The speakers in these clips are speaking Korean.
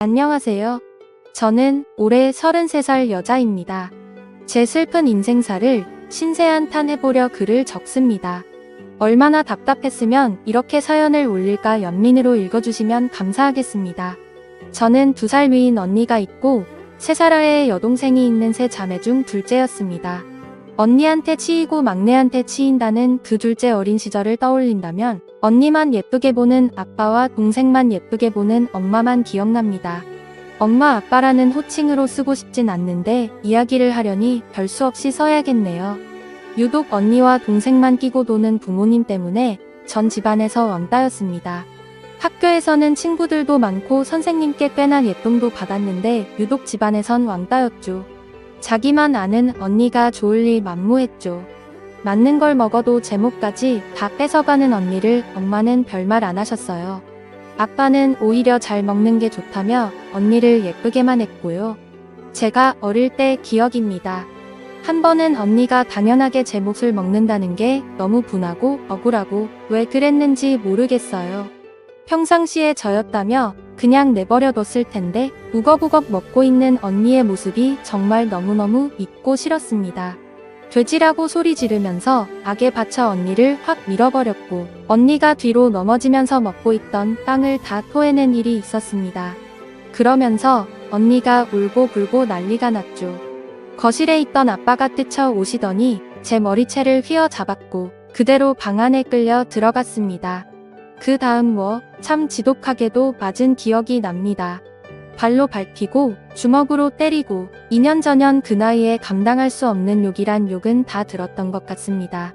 안녕하세요. 저는 올해 33살 여자입니다. 제 슬픈 인생사를 신세한탄 해보려 글을 적습니다. 얼마나 답답했으면 이렇게 사연을 올릴까 연민으로 읽어주시면 감사하겠습니다. 저는 2살 위인 언니가 있고 3살 아래의 여동생이 있는 세 자매 중 둘째였습니다. 언니한테 치이고 막내한테 치인다는 그 둘째 어린 시절을 떠올린다면 언니만 예쁘게 보는 아빠와 동생만 예쁘게 보는 엄마만 기억납니다. 엄마 아빠라는 호칭으로 쓰고 싶진 않는데 이야기를 하려니 별 수 없이 써야겠네요. 유독 언니와 동생만 끼고 도는 부모님 때문에 전 집안에서 왕따였습니다. 학교에서는 친구들도 많고 선생님께 꽤나 예쁨도 받았는데 유독 집안에선 왕따였죠. 자기만 아는 언니가 좋을 일 만무했죠. 맞는 걸 먹어도 제목까지 다 뺏어가는 언니를 엄마는 별말 안 하셨어요. 아빠는 오히려 잘 먹는 게 좋다며 언니를 예쁘게만 했고요. 제가 어릴 때 기억입니다. 한 번은 언니가 당연하게 제 몫을 먹는다는 게 너무 분하고 억울하고 왜 그랬는지 모르겠어요. 평상시에 저였다며 그냥 내버려뒀을 텐데 우걱우걱 먹고 있는 언니의 모습이 정말 너무너무 잊고 싫었습니다. 돼지라고 소리 지르면서 악에 받쳐 언니를 확 밀어버렸고 언니가 뒤로 넘어지면서 먹고 있던 빵을 다 토해낸 일이 있었습니다. 그러면서 언니가 울고 불고 난리가 났죠. 거실에 있던 아빠가 뛰쳐 오시더니 제 머리채를 휘어잡았고 그대로 방 안에 끌려 들어갔습니다. 그 다음 참 지독하게도 맞은 기억이 납니다. 발로 밟히고 주먹으로 때리고 2년 전년 그 나이에 감당할 수 없는 욕이란 욕은 다 들었던 것 같습니다.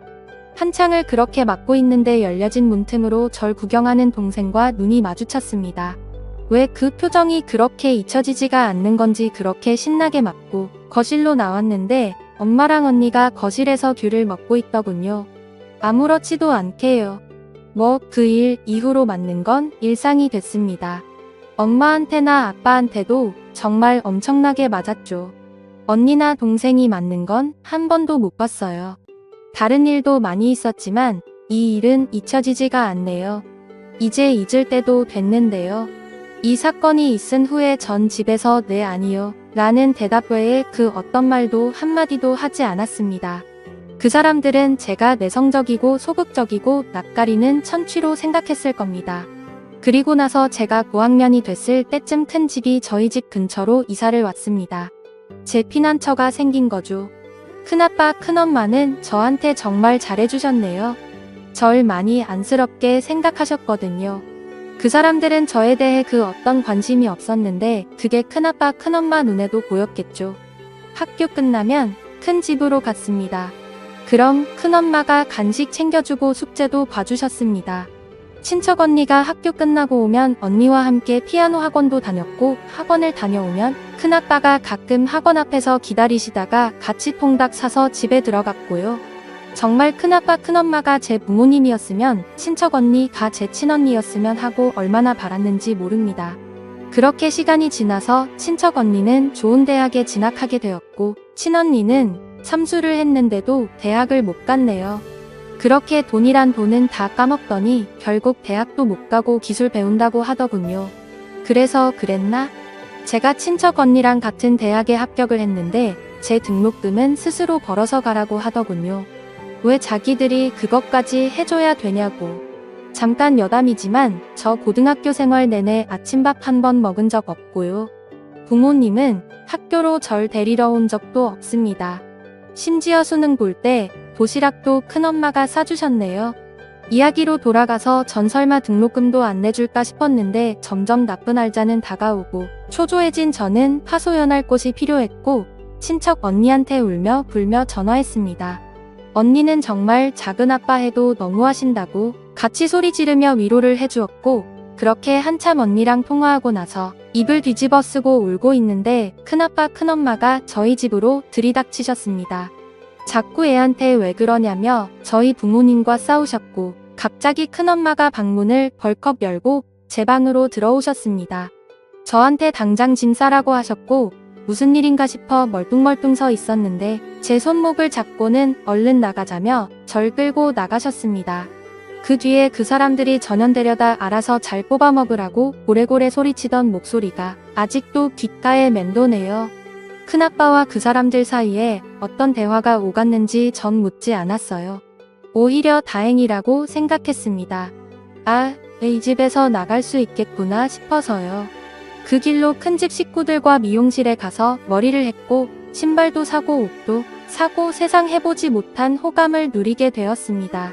한창을 그렇게 맞고 있는데 열려진 문틈으로 절 구경하는 동생과 눈이 마주쳤습니다. 왜 그 표정이 그렇게 잊혀지지가 않는 건지 그렇게 신나게 맞고 거실로 나왔는데 엄마랑 언니가 거실에서 귤을 먹고 있더군요. 아무렇지도 않게요. 그 일 이후로 맞는 건 일상이 됐습니다. 엄마한테나 아빠한테도 정말 엄청나게 맞았죠. 언니나 동생이 맞는 건 한 번도 못 봤어요. 다른 일도 많이 있었지만 이 일은 잊혀지지가 않네요. 이제 잊을 때도 됐는데요. 이 사건이 있은 후에 전 집에서 네 아니요 라는 대답 외에 그 어떤 말도 한마디도 하지 않았습니다. 그 사람들은 제가 내성적이고 소극적이고 낯가리는 천취로 생각했을 겁니다. 그리고 나서 제가 고학년이 됐을 때쯤 큰 집이 저희 집 근처로 이사를 왔습니다. 제 피난처가 생긴 거죠. 큰아빠 큰엄마는 저한테 정말 잘해주셨네요. 절 많이 안쓰럽게 생각하셨거든요. 그 사람들은 저에 대해 그 어떤 관심이 없었는데 그게 큰아빠 큰엄마 눈에도 보였겠죠. 학교 끝나면 큰 집으로 갔습니다. 그럼 큰엄마가 간식 챙겨주고 숙제도 봐주셨습니다. 친척 언니가 학교 끝나고 오면 언니와 함께 피아노 학원도 다녔고 학원을 다녀오면 큰아빠가 가끔 학원 앞에서 기다리시다가 같이 통닭 사서 집에 들어갔고요. 정말 큰아빠 큰엄마가 제 부모님이었으면 친척 언니가 제 친언니였으면 하고 얼마나 바랐는지 모릅니다. 그렇게 시간이 지나서 친척 언니는 좋은 대학에 진학하게 되었고 친언니는 삼수를 했는데도 대학을 못 갔네요. 그렇게 돈이란 돈은 다 까먹더니 결국 대학도 못 가고 기술 배운다고 하더군요. 그래서 그랬나? 제가 친척 언니랑 같은 대학에 합격을 했는데 제 등록금은 스스로 벌어서 가라고 하더군요. 왜 자기들이 그것까지 해줘야 되냐고. 잠깐 여담이지만 저 고등학교 생활 내내 아침밥 한 번 먹은 적 없고요. 부모님은 학교로 절 데리러 온 적도 없습니다. 심지어 수능 볼 때 도시락도 큰엄마가 싸주셨네요. 이야기로 돌아가서 전 설마 등록금도 안 내줄까 싶었는데 점점 나쁜 알자는 다가오고 초조해진 저는 하소연할 곳이 필요했고 친척 언니한테 울며 불며 전화했습니다. 언니는 정말 작은아빠 해도 너무하신다고 같이 소리 지르며 위로를 해주었고 그렇게 한참 언니랑 통화하고 나서 입을 뒤집어 쓰고 울고 있는데 큰아빠 큰엄마가 저희 집으로 들이닥치셨습니다. 자꾸 애한테 왜 그러냐며 저희 부모님과 싸우셨고 갑자기 큰엄마가 방문을 벌컥 열고 제 방으로 들어오셨습니다. 저한테 당장 짐 싸라고 하셨고 무슨 일인가 싶어 멀뚱멀뚱 서 있었는데 제 손목을 잡고는 얼른 나가자며 절 끌고 나가셨습니다. 그 뒤에 그 사람들이 전현되려다 알아서 잘 뽑아먹으라고 고래고래 소리치던 목소리가 아직도 귓가에 맴도네요. 큰아빠와 그 사람들 사이에 어떤 대화가 오갔는지 전 묻지 않았어요. 오히려 다행이라고 생각했습니다. 아, 이 집에서 나갈 수 있겠구나 싶어서요. 그 길로 큰집 식구들과 미용실에 가서 머리를 했고 신발도 사고 옷도 사고 세상 해보지 못한 호감을 누리게 되었습니다.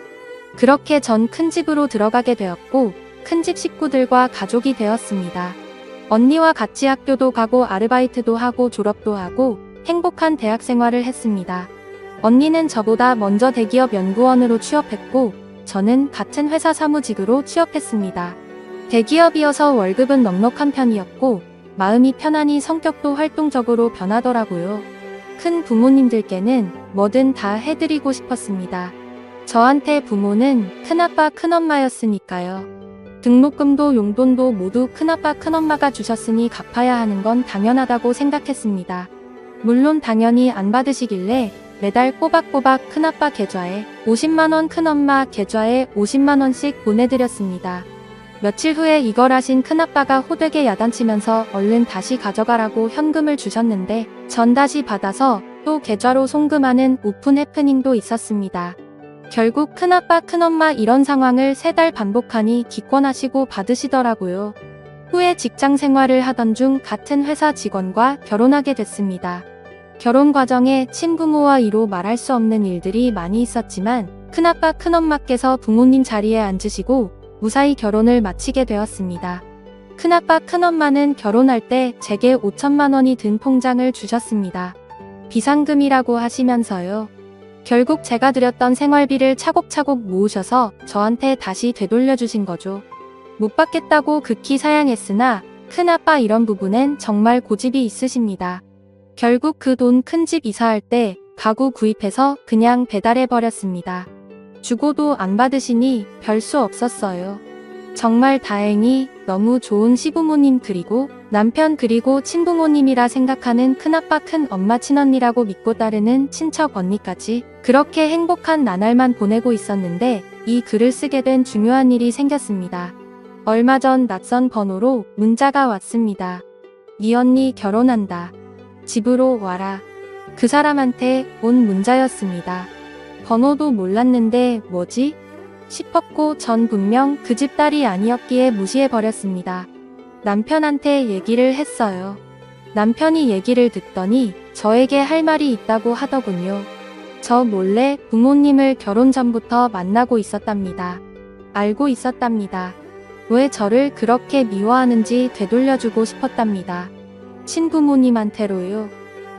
그렇게 전 큰집으로 들어가게 되었고 큰집 식구들과 가족이 되었습니다. 언니와 같이 학교도 가고 아르바이트도 하고 졸업도 하고 행복한 대학 생활을 했습니다. 언니는 저보다 먼저 대기업 연구원으로 취업했고 저는 같은 회사 사무직으로 취업했습니다. 대기업이어서 월급은 넉넉한 편이었고 마음이 편하니 성격도 활동적으로 변하더라고요. 큰 부모님들께는 뭐든 다 해드리고 싶었습니다. 저한테 부모는 큰아빠 큰엄마였으니까요. 등록금도 용돈도 모두 큰아빠 큰엄마가 주셨으니 갚아야 하는 건 당연하다고 생각했습니다. 물론 당연히 안 받으시길래 매달 꼬박꼬박 큰아빠 계좌에 50만원 큰엄마 계좌에 50만원씩 보내드렸습니다. 며칠 후에 이걸 하신 큰아빠가 호되게 야단치면서 얼른 다시 가져가라고 현금을 주셨는데 전 다시 받아서 또 계좌로 송금하는 오픈 해프닝도 있었습니다. 결국 큰아빠 큰엄마 이런 상황을 3달 반복하니 기권하시고 받으시더라고요. 후에 직장 생활을 하던 중 같은 회사 직원과 결혼하게 됐습니다. 결혼 과정에 친부모와 이로 말할 수 없는 일들이 많이 있었지만 큰아빠 큰엄마께서 부모님 자리에 앉으시고 무사히 결혼을 마치게 되었습니다. 큰아빠 큰엄마는 결혼할 때 제게 5천만 원이 든 통장을 주셨습니다. 비상금이라고 하시면서요. 결국 제가 드렸던 생활비를 차곡차곡 모으셔서 저한테 다시 되돌려 주신 거죠. 못 받겠다고 극히 사양했으나 큰아빠 이런 부분엔 정말 고집이 있으십니다. 결국 그 돈 큰 집 이사할 때 가구 구입해서 그냥 배달해 버렸습니다. 주고도 안 받으시니 별 수 없었어요. 정말 다행히 너무 좋은 시부모님 그리고 남편 그리고 친부모님이라 생각하는 큰아빠 큰엄마 친언니라고 믿고 따르는 친척 언니까지 그렇게 행복한 나날만 보내고 있었는데 이 글을 쓰게 된 중요한 일이 생겼습니다. 얼마 전 낯선 번호로 문자가 왔습니다. 네 언니 결혼한다. 집으로 와라. 그 사람한테 온 문자였습니다. 번호도 몰랐는데 뭐지? 싶었고 전 분명 그 집 딸이 아니었기에 무시해버렸습니다. 남편한테 얘기를 했어요. 남편이 얘기를 듣더니 저에게 할 말이 있다고 하더군요. 저 몰래 부모님을 결혼 전부터 만나고 있었답니다. 알고 있었답니다. 왜 저를 그렇게 미워하는지 되돌려주고 싶었답니다. 친부모님한테로요.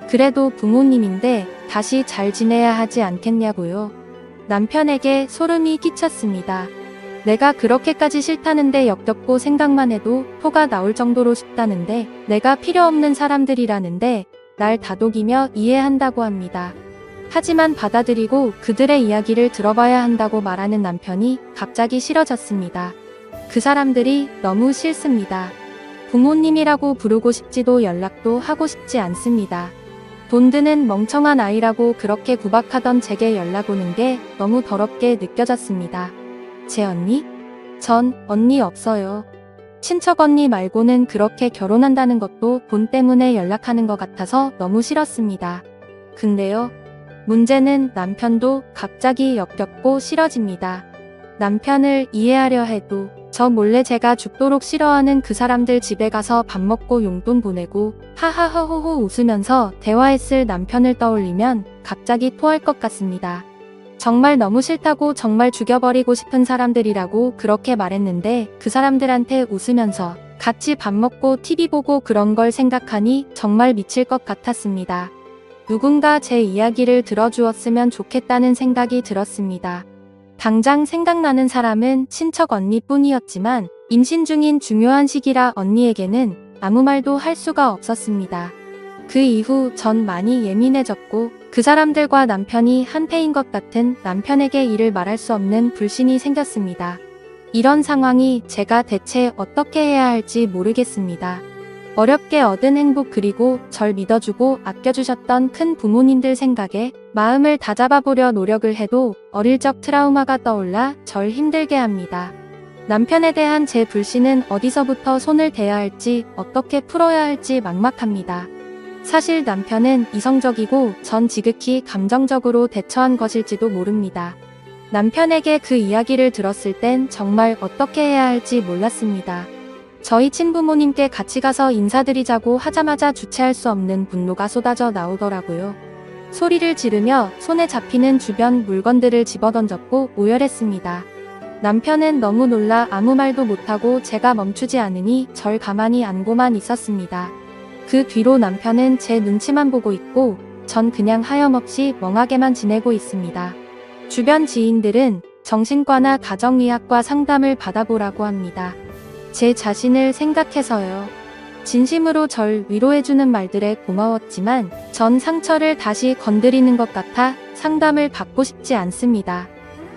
그래도 부모님인데 다시 잘 지내야 하지 않겠냐고요. 남편에게 소름이 끼쳤습니다. 내가 그렇게까지 싫다는데 역겹고 생각만 해도 토가 나올 정도로 싶다는데 내가 필요 없는 사람들이라는데 날 다독이며 이해한다고 합니다. 하지만 받아들이고 그들의 이야기를 들어봐야 한다고 말하는 남편이 갑자기 싫어졌습니다. 그 사람들이 너무 싫습니다. 부모님이라고 부르고 싶지도 연락도 하고 싶지 않습니다. 돈 드는 멍청한 아이라고 그렇게 구박하던 제게 연락 오는 게 너무 더럽게 느껴졌습니다. 제 언니? 전 언니 없어요. 친척 언니 말고는 그렇게 결혼한다는 것도 돈 때문에 연락하는 것 같아서 너무 싫었습니다. 근데요. 문제는 남편도 갑자기 역겹고 싫어집니다. 남편을 이해하려 해도 저 몰래 제가 죽도록 싫어하는 그 사람들 집에 가서 밥 먹고 용돈 보내고 하하하호호 웃으면서 대화했을 남편을 떠올리면 갑자기 토할 것 같습니다. 정말 너무 싫다고 정말 죽여버리고 싶은 사람들이라고 그렇게 말했는데 그 사람들한테 웃으면서 같이 밥 먹고 TV 보고 그런 걸 생각하니 정말 미칠 것 같았습니다. 누군가 제 이야기를 들어주었으면 좋겠다는 생각이 들었습니다. 당장 생각나는 사람은 친척 언니뿐이었지만 임신 중인 중요한 시기라 언니에게는 아무 말도 할 수가 없었습니다. 그 이후 전 많이 예민해졌고 그 사람들과 남편이 한패인 것 같은 남편에게 이를 말할 수 없는 불신이 생겼습니다. 이런 상황이 제가 대체 어떻게 해야 할지 모르겠습니다. 어렵게 얻은 행복 그리고 절 믿어주고 아껴주셨던 큰 부모님들 생각에 마음을 다잡아보려 노력을 해도 어릴 적 트라우마가 떠올라 절 힘들게 합니다. 남편에 대한 제 불신은 어디서부터 손을 대야 할지 어떻게 풀어야 할지 막막합니다. 사실 남편은 이성적이고 전 지극히 감정적으로 대처한 것일지도 모릅니다. 남편에게 그 이야기를 들었을 땐 정말 어떻게 해야 할지 몰랐습니다. 저희 친부모님께 같이 가서 인사드리자고 하자마자 주체할 수 없는 분노가 쏟아져 나오더라고요. 소리를 지르며 손에 잡히는 주변 물건들을 집어던졌고 오열했습니다. 남편은 너무 놀라 아무 말도 못하고 제가 멈추지 않으니 절 가만히 안고만 있었습니다. 그 뒤로 남편은 제 눈치만 보고 있고 전 그냥 하염없이 멍하게만 지내고 있습니다. 주변 지인들은 정신과나 가정의학과 상담을 받아보라고 합니다. 제 자신을 생각해서요. 진심으로 절 위로해주는 말들에 고마웠지만 전 상처를 다시 건드리는 것 같아 상담을 받고 싶지 않습니다.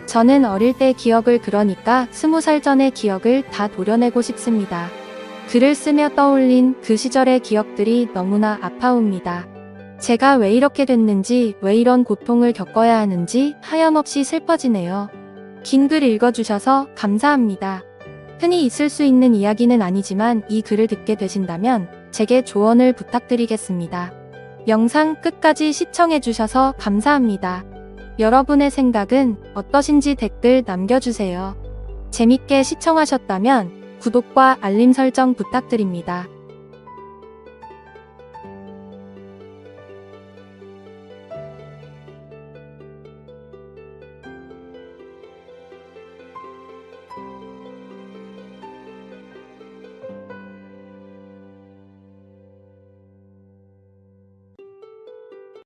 저는 어릴 때 기억을 그러니까 20살 전의 기억을 다 도려내고 싶습니다. 글을 쓰며 떠올린 그 시절의 기억들이 너무나 아파옵니다. 제가 왜 이렇게 됐는지, 왜 이런 고통을 겪어야 하는지 하염없이 슬퍼지네요. 긴 글 읽어주셔서 감사합니다. 흔히 있을 수 있는 이야기는 아니지만 이 글을 듣게 되신다면 제게 조언을 부탁드리겠습니다. 영상 끝까지 시청해주셔서 감사합니다. 여러분의 생각은 어떠신지 댓글 남겨주세요. 재밌게 시청하셨다면 구독과 알림 설정 부탁드립니다.